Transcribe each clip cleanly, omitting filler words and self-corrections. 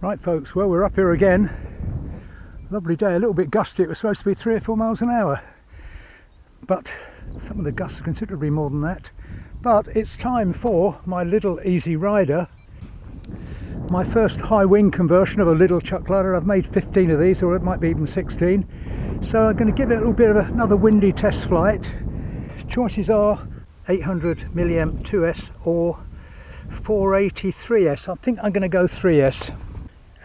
Right folks, well we're up here again. Lovely day, a little bit gusty. It was supposed to be 3 or 4 miles an hour, but some of the gusts are considerably more than that. But it's time for my Lidl Easy Rider, my first high wing conversion of a Lidl chuck ladder. I've made 15 of these, or it might be even 16. So I'm going to give it a little bit of another windy test flight. Choices are 800 milliamp 2S or 480 3S. I think I'm going to go 3S.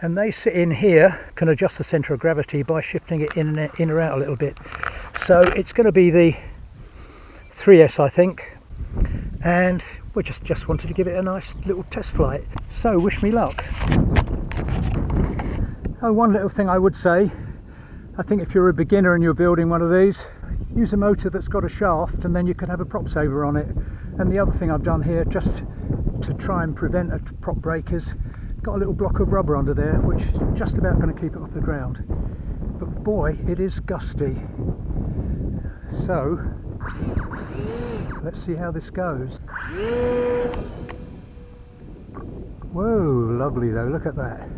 And they sit in here, can adjust the centre of gravity by shifting it in or out a little bit. So it's going to be the 3S, I think. And we just wanted to give it a nice little test flight. So wish me luck. Oh, one little thing I would say, I think if you're a beginner and you're building one of these, use a motor that's got a shaft and then you can have a prop saver on it. And the other thing I've done here, just to try and prevent a prop break, is got a little block of rubber under there, which is just about going to keep it off the ground. But boy, it is gusty. So let's see how this goes. Whoa, lovely though, look at that.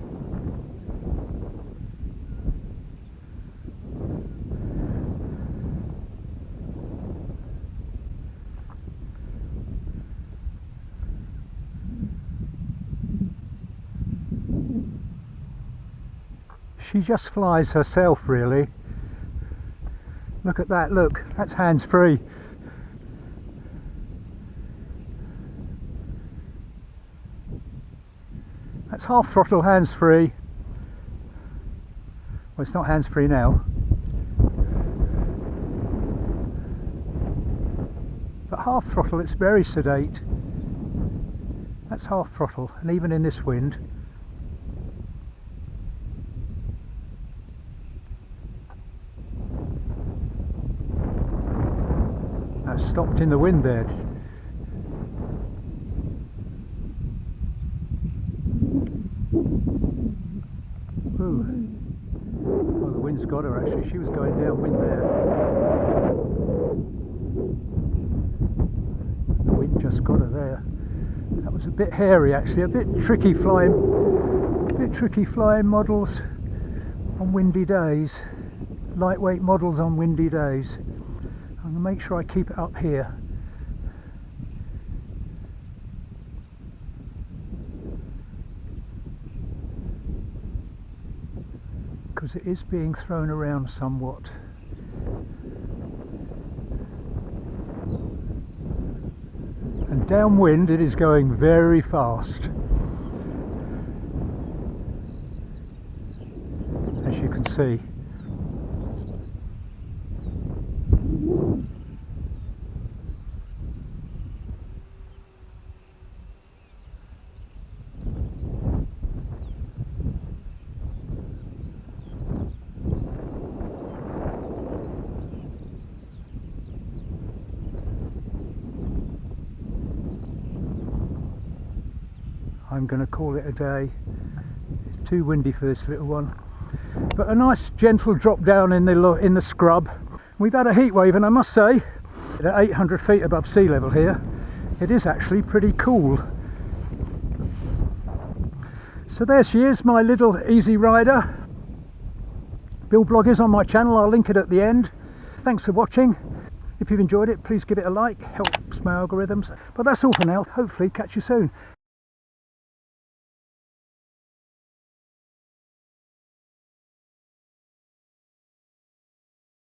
She just flies herself, really. Look at that, look, that's hands-free. That's half throttle hands-free. Well, it's not hands-free now. But half throttle, it's very sedate. That's half throttle, and even in this wind. Stopped in the wind there. Ooh. Well, the wind's got her actually. She was going downwind there. The wind just got her there. That was a bit hairy actually, a bit tricky flying models on windy days. Lightweight models on windy days. I'm going to make sure I keep it up here. Because it is being thrown around somewhat. And downwind it is going very fast. As you can see. I'm going to call it a day. It's too windy for this little one, but a nice gentle drop down in the scrub. We've had a heat wave, and I must say, at 800 feet above sea level here, it is actually pretty cool. So there she is, my Lidl Easy Rider. Build blog is on my channel, I'll link it at the end. Thanks for watching. If you've enjoyed it, please give it a like, helps my algorithms. But that's all for now. Hopefully catch you soon.